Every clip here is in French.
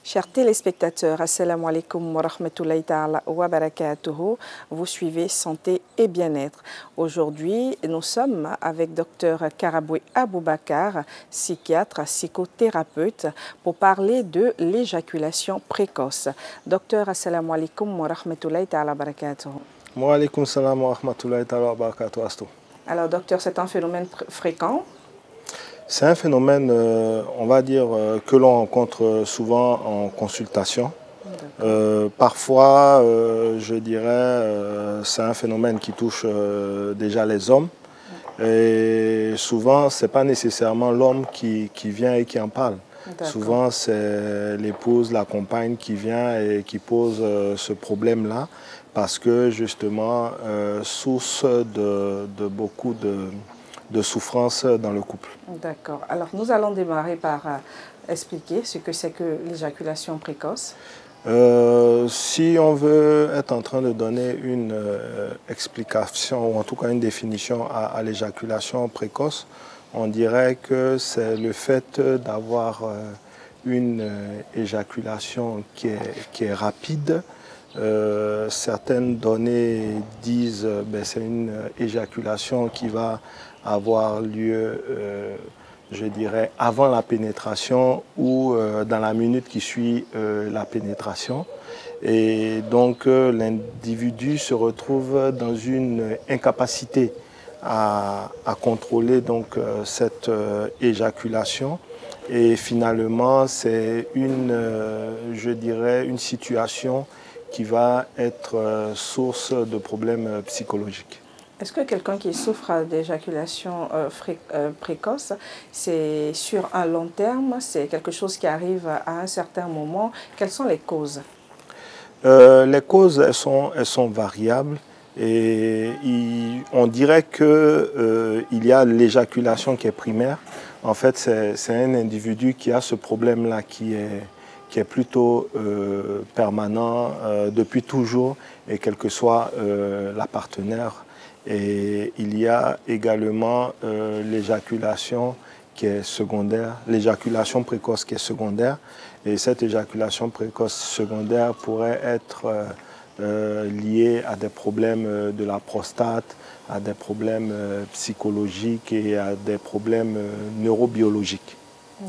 Chers téléspectateurs, assalamu alaikum wa rahmatullahi ta'ala wa barakatuhu. Vous suivez Santé et Bien-être. Aujourd'hui, nous sommes avec Dr Karaboui Aboubakar, psychiatre, psychothérapeute, pour parler de l'éjaculation précoce. Docteur, assalamu alaikum wa rahmatullahi ta'ala wa barakatuhu. Wa alaikum salam wa rahmatullahi ta'ala wa barakatuhu. Alors, docteur, c'est un phénomène fréquent? C'est un phénomène, on va dire, que l'on rencontre souvent en consultation. Parfois, je dirais, c'est un phénomène qui touche déjà les hommes. Et souvent, ce n'est pas nécessairement l'homme qui vient et qui en parle. Souvent, c'est l'épouse, la compagne qui vient et qui pose ce problème-là parce que, justement, source de beaucoup de souffrance dans le couple. D'accord. Alors, nous allons démarrer par expliquer ce que c'est que l'éjaculation précoce. Si on veut être en train de donner une explication, ou en tout cas une définition à l'éjaculation précoce, on dirait que c'est le fait d'avoir une éjaculation qui est rapide. Certaines données disent que c'est une éjaculation qui va avoir lieu, je dirais, avant la pénétration ou dans la minute qui suit la pénétration. Et donc l'individu se retrouve dans une incapacité à contrôler donc, cette éjaculation. Et finalement, c'est je dirais, une situation qui va être source de problèmes psychologiques. Est-ce que quelqu'un qui souffre d'éjaculation précoce, c'est sur un long terme, c'est quelque chose qui arrive à un certain moment? Quelles sont les causes? Les causes, elles sont variables. Et on dirait qu'il y a l'éjaculation qui est primaire. En fait, c'est un individu qui a ce problème-là qui est plutôt permanent depuis toujours, et quelle que soit la partenaire. Et il y a également l'éjaculation qui est secondaire, l'éjaculation précoce qui est secondaire. Et cette éjaculation précoce secondaire pourrait être liée à des problèmes de la prostate, à des problèmes psychologiques et à des problèmes neurobiologiques.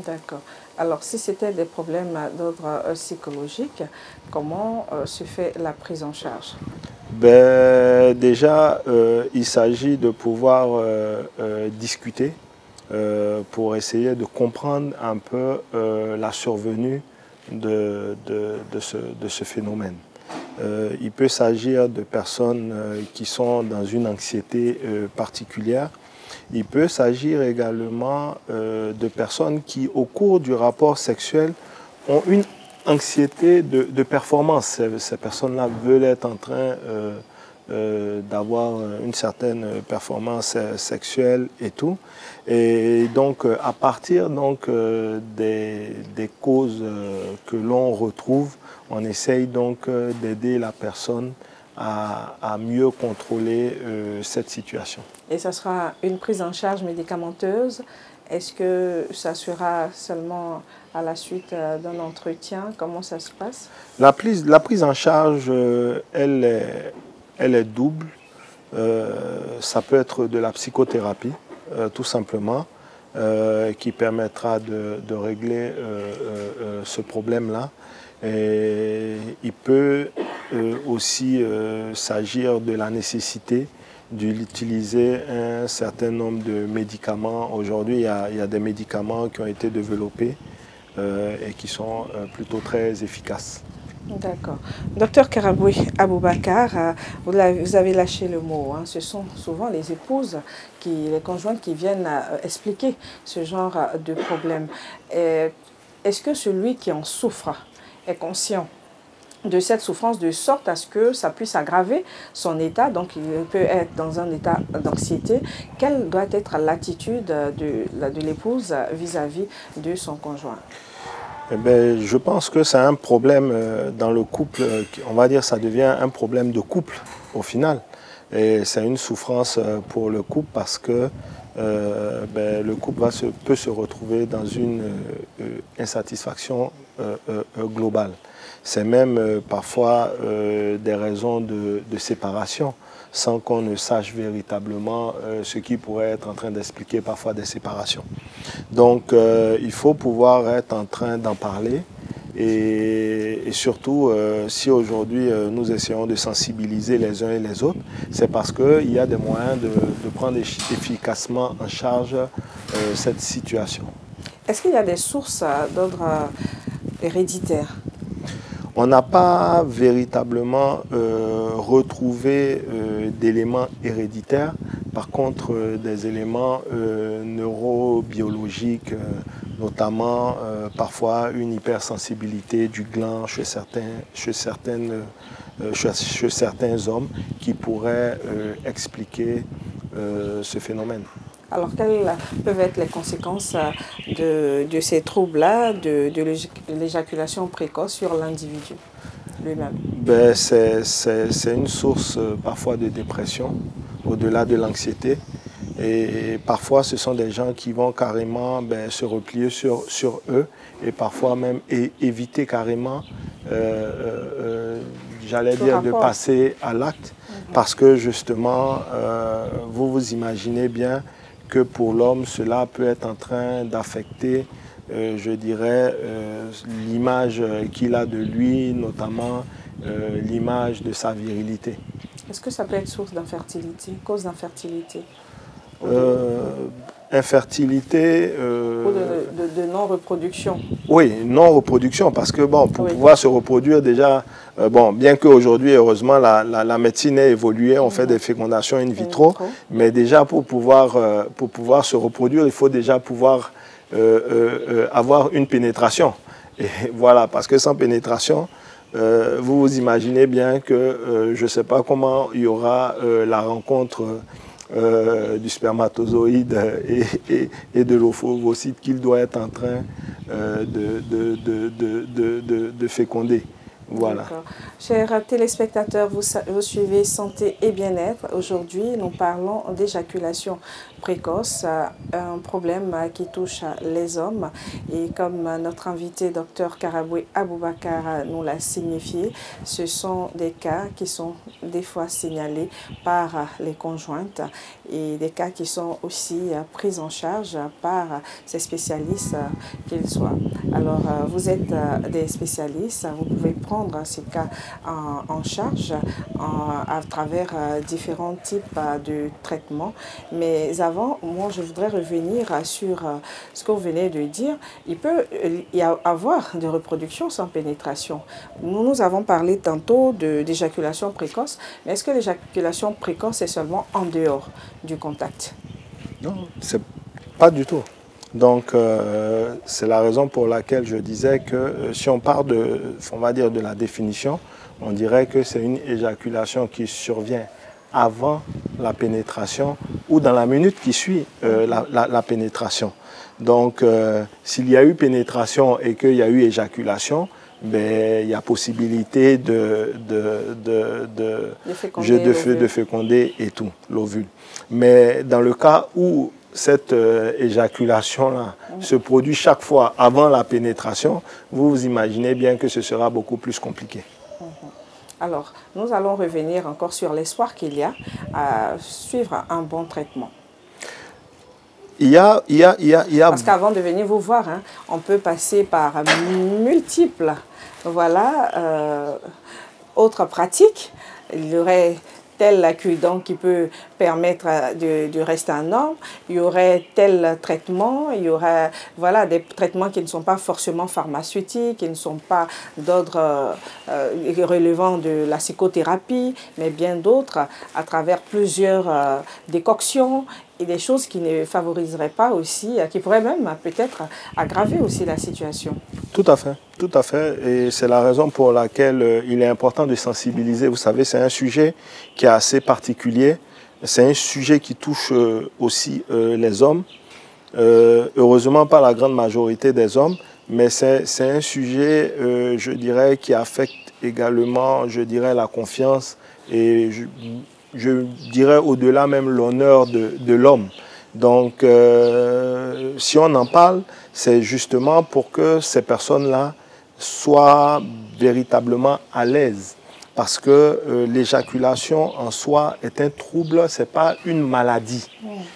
D'accord. Alors, si c'était des problèmes d'ordre psychologique, comment se fait la prise en charge? Déjà, il s'agit de pouvoir discuter pour essayer de comprendre un peu la survenue de ce phénomène. Il peut s'agir de personnes qui sont dans une anxiété particulière. Il peut s'agir également de personnes qui, au cours du rapport sexuel, ont une anxiété de performance. Ces personnes-là veulent être en train d'avoir une certaine performance sexuelle et tout. Et donc, à partir donc, des causes que l'on retrouve, on essaye donc d'aider la personne à mieux contrôler cette situation. Et ça sera une prise en charge médicamenteuse? Est-ce que ça sera seulement à la suite d'un entretien? Comment ça se passe? La prise en charge, elle est double. Ça peut être de la psychothérapie, tout simplement, qui permettra de régler ce problème-là. Et il peut aussi s'agir de la nécessité d'utiliser un certain nombre de médicaments. Aujourd'hui, il y a des médicaments qui ont été développés et qui sont plutôt très efficaces. D'accord. Docteur Karaboui Aboubakar, vous avez lâché le mot. Hein. Ce sont souvent les épouses, les conjointes qui viennent expliquer ce genre de problème. Est-ce que celui qui en souffre est conscient de cette souffrance de sorte à ce que ça puisse aggraver son état, donc il peut être dans un état d'anxiété? Quelle doit être l'attitude de l'épouse vis-à-vis de son conjoint? Eh bien, je pense que c'est un problème dans le couple, on va dire ça devient un problème de couple au final. Et c'est une souffrance pour le couple parce que le couple peut se retrouver dans une insatisfaction globale. C'est même parfois des raisons de séparation, sans qu'on ne sache véritablement ce qui pourrait être en train d'expliquer parfois des séparations. Donc il faut pouvoir être en train d'en parler. Et surtout, si aujourd'hui nous essayons de sensibiliser les uns et les autres, c'est parce qu'il y a des moyens de prendre efficacement en charge cette situation. Est-ce qu'il y a des sources d'ordre héréditaire? On n'a pas véritablement retrouvé d'éléments héréditaires. Par contre, des éléments neurobiologiques, notamment parfois une hypersensibilité du gland chez certains hommes qui pourraient expliquer ce phénomène. Alors, quelles peuvent être les conséquences de ces troubles-là, de l'éjaculation précoce sur l'individu lui-même? C'est une source parfois de dépression, au-delà de l'anxiété. Et parfois, ce sont des gens qui vont carrément se replier sur eux et parfois même éviter carrément, j'allais dire, de passer à l'acte. Parce que justement, vous imaginez bien que pour l'homme, cela peut être en train d'affecter, je dirais, l'image qu'il a de lui, notamment l'image de sa virilité. Est-ce que ça peut être source d'infertilité, cause d'infertilité? Infertilité... ou de non-reproduction. Oui, non-reproduction, parce que bon, pour pouvoir se reproduire déjà, bien qu'aujourd'hui, heureusement, la médecine ait évolué, on fait des fécondations in vitro, mais déjà pour pouvoir se reproduire, il faut déjà pouvoir avoir une pénétration. Et voilà, parce que sans pénétration, vous imaginez bien que je ne sais pas comment il y aura la rencontre du spermatozoïde et de l'ovocyte qu'il doit être en train de féconder. Voilà. Chers téléspectateurs, vous suivez Santé et Bien-être. Aujourd'hui, nous parlons d'éjaculation précoce, un problème qui touche les hommes. Et comme notre invité, Dr Karaboué Aboubakar, nous l'a signifié, ce sont des cas qui sont des fois signalés par les conjointes et des cas qui sont aussi pris en charge par ces spécialistes qu'ils soient. Alors, vous êtes des spécialistes, vous pouvez prendre ces cas en charge à travers différents types de traitements. Mais avant, moi, je voudrais revenir sur ce que vous venez de dire. Il peut y avoir de reproduction sans pénétration. Nous avons parlé tantôt d'éjaculation précoce, mais est-ce que l'éjaculation précoce est seulement en dehors du contact? Non, c'est pas du tout. Donc, c'est la raison pour laquelle je disais que si on part on va dire, de la définition, on dirait que c'est une éjaculation qui survient avant la pénétration ou dans la minute qui suit la pénétration. Donc, s'il y a eu pénétration et qu'il y a eu éjaculation, il y a possibilité de féconder et tout, l'ovule. Mais dans le cas où cette éjaculation-là se produit chaque fois avant la pénétration, vous imaginez bien que ce sera beaucoup plus compliqué. Alors, nous allons revenir encore sur l'espoir qu'il y a à suivre un bon traitement. Parce qu'avant de venir vous voir, hein, on peut passer par multiples autres pratiques. Il y aurait tel accueillant qui peut permettre de rester un homme, il y aurait tel traitement, il y aurait des traitements qui ne sont pas forcément pharmaceutiques, qui ne sont pas d'ordre relevant de la psychothérapie, mais bien d'autres à travers plusieurs décoctions et des choses qui ne favoriseraient pas aussi, qui pourraient même peut-être aggraver aussi la situation. Tout à fait, tout à fait. Et c'est la raison pour laquelle il est important de sensibiliser. Vous savez, c'est un sujet qui est assez particulier. C'est un sujet qui touche aussi les hommes. Heureusement, pas la grande majorité des hommes, mais c'est un sujet, je dirais, qui affecte également, je dirais, la confiance et je dirais au-delà même l'honneur de l'homme. Donc, si on en parle, c'est justement pour que ces personnes-là soient véritablement à l'aise. Parce que l'éjaculation en soi est un trouble, ce n'est pas une maladie.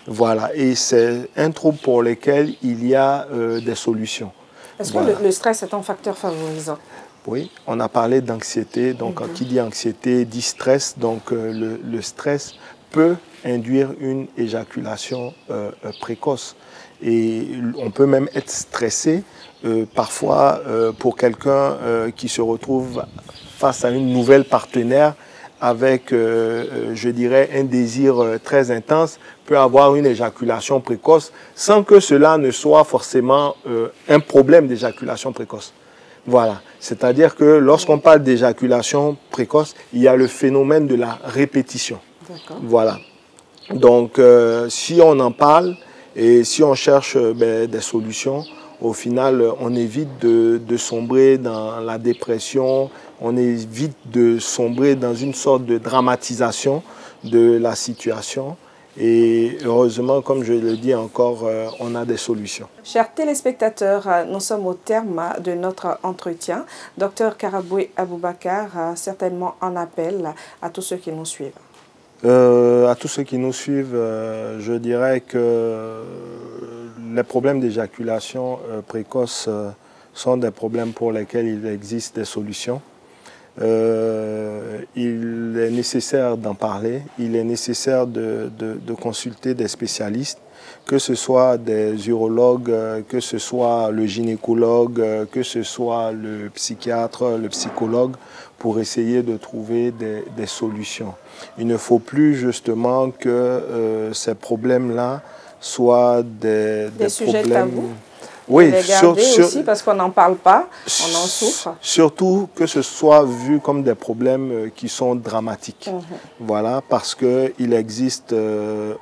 Voilà, et c'est un trouble pour lequel il y a des solutions. Est-ce Voilà. que le stress est un facteur favorisant? Oui, on a parlé d'anxiété. Donc, qui dit anxiété dit stress. Donc, le stress peut induire une éjaculation précoce. Et on peut même être stressé parfois pour quelqu'un qui se retrouve face à une nouvelle partenaire avec, je dirais, un désir très intense, peut avoir une éjaculation précoce sans que cela ne soit forcément un problème d'éjaculation précoce. Voilà, c'est-à-dire que lorsqu'on parle d'éjaculation précoce, il y a le phénomène de la répétition. Voilà. Donc, si on en parle et si on cherche des solutions, au final, on évite de sombrer dans la dépression, on évite de sombrer dans une sorte de dramatisation de la situation. Et heureusement, comme je le dis encore, on a des solutions. Chers téléspectateurs, nous sommes au terme de notre entretien. Docteur Karaboué Aboubakar, certainement en appel à tous ceux qui nous suivent. À tous ceux qui nous suivent, je dirais que les problèmes d'éjaculation précoce sont des problèmes pour lesquels il existe des solutions. Il est nécessaire d'en parler, il est nécessaire de consulter des spécialistes, que ce soit des urologues, que ce soit le gynécologue, que ce soit le psychiatre, le psychologue, pour essayer de trouver des solutions. Il ne faut plus justement que ces problèmes-là soient des sujets problèmes... tabous. Oui, aussi parce qu'on n'en parle pas, on en souffre. Surtout que ce soit vu comme des problèmes qui sont dramatiques. Voilà, parce qu'il existe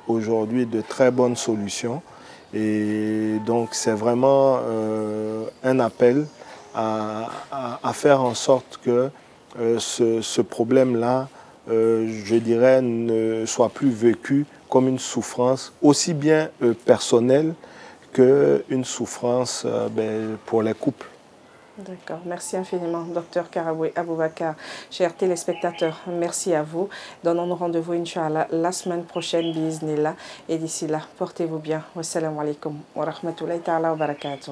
aujourd'hui de très bonnes solutions. Et donc c'est vraiment un appel à faire en sorte que ce problème-là, je dirais, ne soit plus vécu comme une souffrance aussi bien personnelle qu'une souffrance pour les couples. D'accord, merci infiniment, docteur Karaboué Aboubakar. Chers téléspectateurs, merci à vous. Donnons-nous rendez-vous, Inch'Allah, la semaine prochaine, biiznillah. Et d'ici là, portez-vous bien. Wassalamu alaikum wa rahmatullahi ta'ala wa barakatuh.